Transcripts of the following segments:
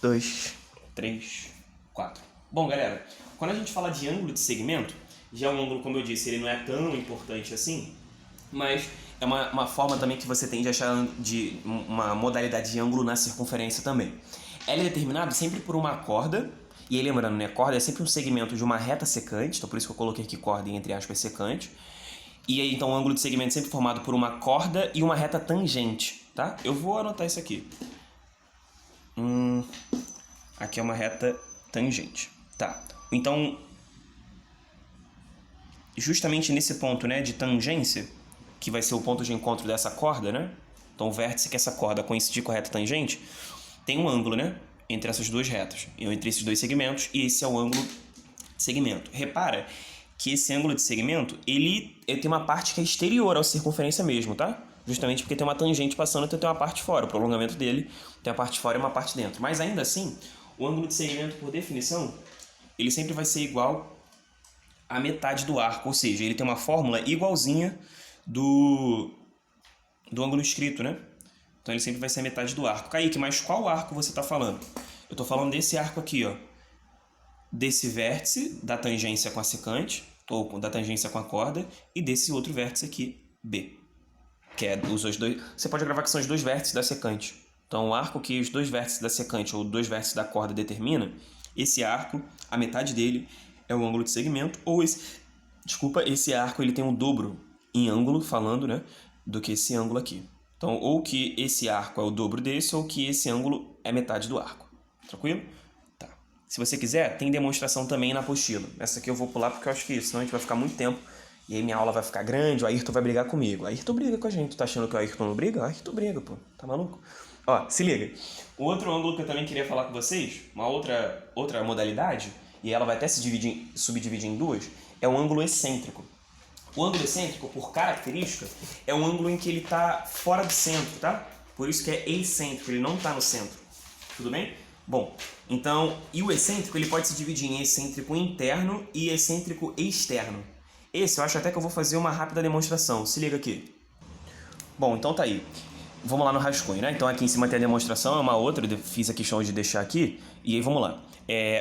2, 3, 4. Bom, galera, quando a gente fala de ângulo de segmento, já o ângulo, como eu disse, ele não é tão importante assim, mas é uma forma também que você tem de achar de uma modalidade de ângulo na circunferência também. Ela é determinado sempre por uma corda, e aí lembrando, né, corda é sempre um segmento de uma reta secante, então por isso que eu coloquei aqui corda e entre aspas secante. E aí então o ângulo de segmento é sempre formado por uma corda e uma reta tangente, tá? Eu vou anotar isso aqui. Aqui é uma reta tangente, tá? Então, justamente nesse ponto, né, de tangência, que vai ser o ponto de encontro dessa corda, né? Então o vértice que essa corda coincidir com a reta tangente, tem um ângulo, né, entre essas duas retas, entre esses dois segmentos, e esse é o ângulo de segmento. Repara que esse ângulo de segmento, ele tem uma parte que é exterior à circunferência mesmo, tá? Justamente porque tem uma tangente passando, então tem uma parte fora. O prolongamento dele tem a parte fora e uma parte dentro. Mas ainda assim, o ângulo de segmento, por definição, ele sempre vai ser igual à metade do arco. Ou seja, ele tem uma fórmula igualzinha do ângulo escrito, né? Então ele sempre vai ser a metade do arco. Kaique, mas qual arco você está falando? Eu estou falando desse arco aqui, ó. Desse vértice da tangência com a secante, ou da tangência com a corda, e desse outro vértice aqui, B. Que é os dois. Você pode gravar que são os dois vértices da secante. Então, o arco que os dois vértices da secante ou dois vértices da corda determina, esse arco, a metade dele é o ângulo de segmento, ou esse arco ele tem um dobro em ângulo, falando, né, do que esse ângulo aqui. Então, ou que esse arco é o dobro desse, ou que esse ângulo é metade do arco. Tranquilo? Tá. Se você quiser, tem demonstração também na apostila. Essa aqui eu vou pular porque eu acho que senão a gente vai ficar muito tempo. E aí minha aula vai ficar grande, o Ayrton vai brigar comigo. O Ayrton briga com a gente. Tu tá achando que o Ayrton não briga? O Ayrton briga, pô. Tá maluco? Ó, se liga. O outro ângulo que eu também queria falar com vocês, uma outra modalidade, e ela vai até subdividir em duas, é o ângulo excêntrico. O ângulo excêntrico, por característica, é um ângulo em que ele tá fora do centro, tá? Por isso que é excêntrico, ele não tá no centro. Tudo bem? Bom, então, e o excêntrico, ele pode se dividir em excêntrico interno e excêntrico externo. Esse eu acho até que eu vou fazer uma rápida demonstração. Se liga aqui. Bom, então tá aí. Vamos lá no rascunho, né? Então aqui em cima tem a demonstração, é uma outra, eu fiz a questão de deixar aqui. E aí vamos lá.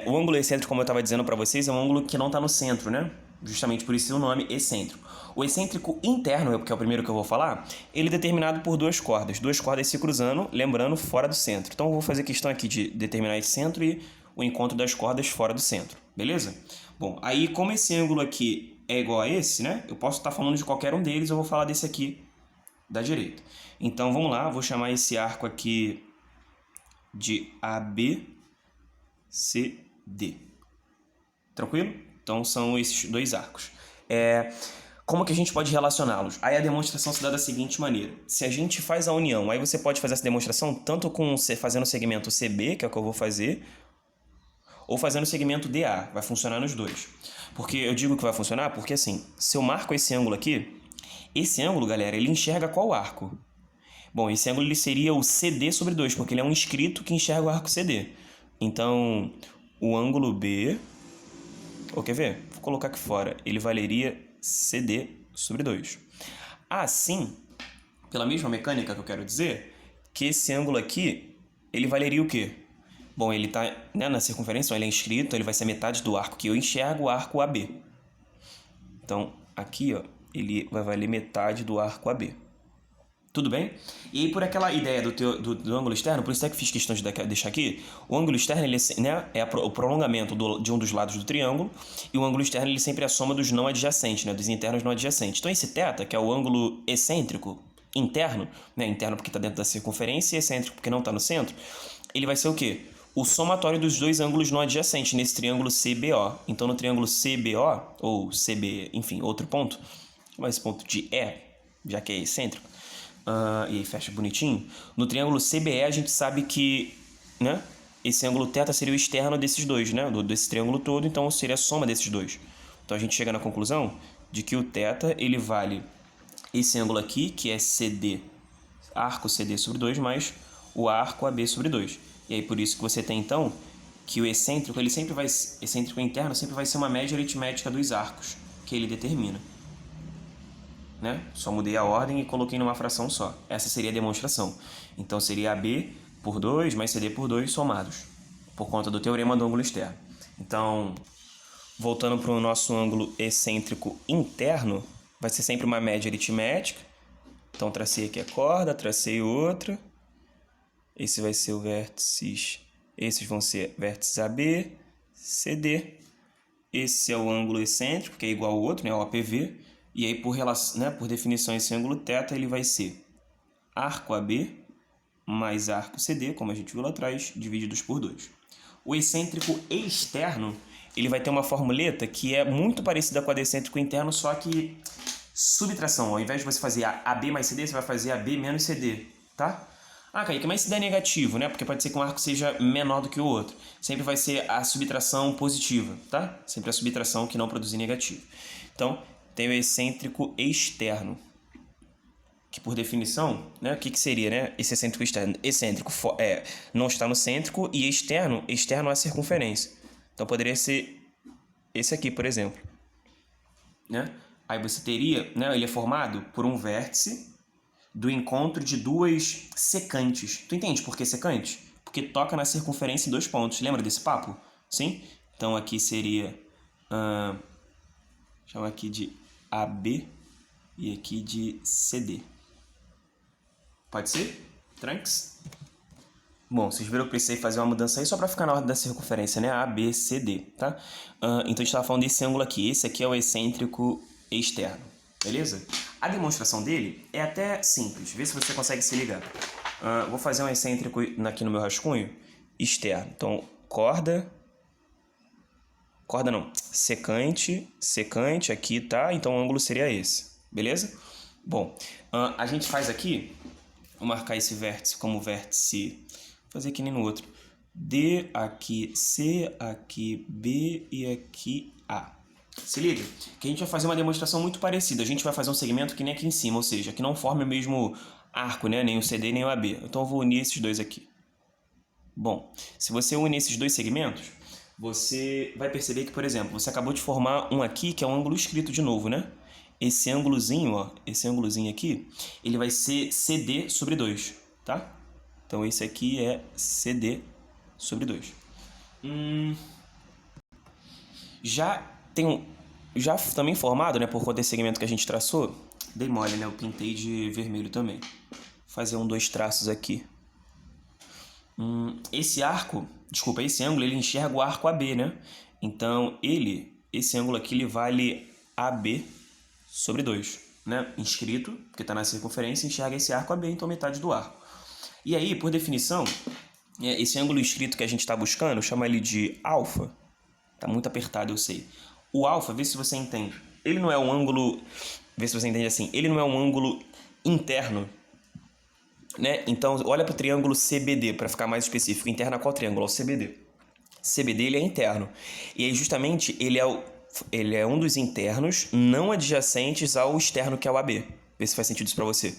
O ângulo excêntrico, como eu estava dizendo para vocês, é um ângulo que não está no centro, né? Justamente por isso o nome excêntrico. O excêntrico interno, que é o primeiro que eu vou falar, ele é determinado por duas cordas se cruzando, lembrando, fora do centro. Então eu vou fazer questão aqui de determinar esse centro e o encontro das cordas fora do centro, beleza? Bom, aí como esse ângulo aqui é igual a esse, né? Eu posso estar falando de qualquer um deles, eu vou falar desse aqui da direita. Então vamos lá, vou chamar esse arco aqui de ABCD. Tranquilo? Então são esses dois arcos. Como que a gente pode relacioná-los? Aí a demonstração se dá da seguinte maneira. Se a gente faz a união, aí você pode fazer essa demonstração tanto fazendo o segmento CB, que é o que eu vou fazer, ou fazendo o segmento DA. Vai funcionar nos dois. Porque eu digo que vai funcionar porque assim, se eu marco esse ângulo aqui, esse ângulo, galera, ele enxerga qual arco? Bom, esse ângulo ele seria o CD sobre 2, porque ele é um inscrito que enxerga o arco CD. Então, o ângulo B... quer ver? Vou colocar aqui fora. Ele valeria CD sobre 2. Assim, pela mesma mecânica que eu quero dizer, que esse ângulo aqui, ele valeria o quê? Bom, ele está, né, na circunferência, ele é inscrito, ele vai ser metade do arco que eu enxergo, o arco AB. Então, aqui, ó, ele vai valer metade do arco AB. Tudo bem? E aí, por aquela ideia do ângulo externo, por isso é que fiz questão de deixar aqui, o ângulo externo ele, né, é o prolongamento de um dos lados do triângulo, e o ângulo externo ele sempre é a soma dos não adjacentes, né, dos internos não adjacentes. Então esse θ, que é o ângulo excêntrico interno, né, interno porque está dentro da circunferência e excêntrico porque não está no centro, ele vai ser o quê? O somatório dos dois ângulos não adjacentes nesse triângulo CBO. Então no triângulo CBO, ou CB, enfim, outro ponto, mas esse ponto de E, já que é excêntrico, e aí fecha bonitinho. No triângulo CBE a gente sabe que, né, esse ângulo θ seria o externo desses dois, né, desse triângulo todo, então seria a soma desses dois. Então a gente chega na conclusão de que o θ ele vale esse ângulo aqui, que é CD, arco CD sobre 2, mais o arco AB sobre 2. E aí por isso que você tem então que o excêntrico, excêntrico interno sempre vai ser uma média aritmética dos arcos que ele determina. Né? Só mudei a ordem e coloquei numa fração só. Essa seria a demonstração. Então seria AB por 2 mais CD por 2 somados. por conta do teorema do ângulo externo. Então, voltando para o nosso ângulo excêntrico interno, vai ser sempre uma média aritmética. Então, tracei aqui a corda, tracei outra. Esse vai ser o vértice, esses vão ser vértices AB, CD. Esse é o ângulo excêntrico, que é igual ao outro, né, o APV. E aí, por definição, esse ângulo θ ele vai ser arco AB mais arco CD, como a gente viu lá atrás, divididos por 2. O excêntrico externo, ele vai ter uma formuleta que é muito parecida com a do excêntrico interno, só que subtração. Ao invés de você fazer AB mais CD, você vai fazer AB menos CD, tá? Ah, Kaique, mas se der negativo, né? Porque pode ser que um arco seja menor do que o outro. Sempre vai ser a subtração positiva, tá? Sempre a subtração que não produzir negativo. Então, tem o excêntrico externo, que por definição, né, o que seria, né, esse excêntrico externo? Excêntrico não está no cêntrico e externo é a circunferência. Então poderia ser esse aqui, por exemplo, né? Aí você teria, né, ele é formado por um vértice do encontro de duas secantes. Tu entende por que secante? Porque toca na circunferência em 2 pontos. Lembra desse papo? Sim? Então aqui seria, chama aqui de AB e aqui de CD. Pode ser? Tranks? Bom, vocês viram que eu precisei fazer uma mudança aí só para ficar na ordem da circunferência, né? A, B, C, D, tá? Então a gente estava falando desse ângulo aqui. Esse aqui é o excêntrico externo, beleza? A demonstração dele é até simples. Vê se você consegue se ligar. Vou fazer um excêntrico aqui no meu rascunho externo. Então, secante aqui, tá? Então o ângulo seria esse, beleza? Bom, a gente faz aqui, vou marcar esse vértice como vértice, vou fazer aqui nem no outro, D, aqui C, aqui B e aqui A. Se liga, que a gente vai fazer uma demonstração muito parecida. A gente vai fazer um segmento que nem aqui em cima, ou seja, que não forma o mesmo arco, né? Nem o CD nem o AB. Então eu vou unir esses dois aqui. Bom, se você unir esses dois segmentos, você vai perceber que, por exemplo, você acabou de formar um aqui que é um ângulo escrito de novo, né? Esse ângulozinho, ó, esse ângulozinho aqui, ele vai ser CD sobre 2, tá? Então esse aqui é CD sobre 2. Já também formado, né, por conta desse segmento que a gente traçou, dei mole, né? Eu pintei de vermelho também. Vou fazer 2 traços aqui. Esse ângulo, ele enxerga o arco AB, né? Então, esse ângulo aqui, ele vale AB sobre 2, né? Inscrito, porque está na circunferência, enxerga esse arco AB, então metade do arco. E aí, por definição, esse ângulo inscrito que a gente está buscando, chama ele de alfa. Tá muito apertado, eu sei. O alfa, vê se você entende. Ele não é um ângulo, vê se você entende assim, ele não é um ângulo interno, né? Então, olha para o triângulo CBD, para ficar mais específico. Interno a qual triângulo? Ao CBD. CBD, ele é interno. E aí, justamente, ele é um dos internos não adjacentes ao externo, que é o AB. Vê se faz sentido isso para você.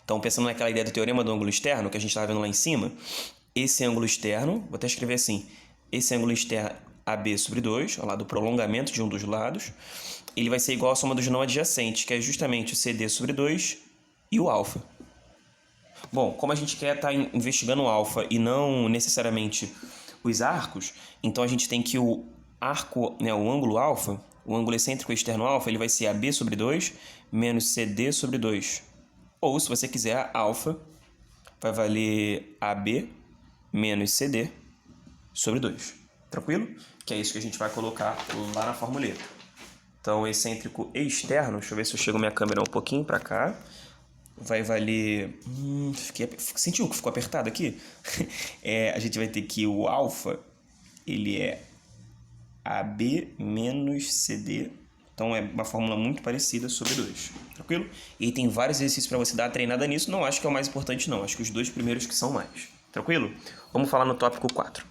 Então, pensando naquela ideia do teorema do ângulo externo, que a gente estava vendo lá em cima, esse ângulo externo, vou até escrever assim, esse ângulo externo AB sobre 2, ao lado do prolongamento de um dos lados, ele vai ser igual à soma dos não adjacentes, que é justamente o CD sobre 2 e o alfa. Bom, como a gente quer estar investigando o alfa e não necessariamente os arcos, então a gente tem que o arco, né, o ângulo alfa, o ângulo excêntrico externo alfa, ele vai ser AB sobre 2 menos CD sobre 2. Ou, se você quiser, alfa vai valer AB menos CD sobre 2. Tranquilo? Que é isso que a gente vai colocar lá na formuleta. Então, excêntrico externo, deixa eu ver se eu chego minha câmera um pouquinho para cá. Vai valer... sentiu que ficou apertado aqui? A gente vai ter que o alfa, ele é AB menos CD. Então, é uma fórmula muito parecida sobre 2. Tranquilo? E aí tem vários exercícios para você dar uma treinada nisso. Não acho que é o mais importante, não. Acho que os 2 primeiros que são mais. Tranquilo? Vamos falar no tópico 4.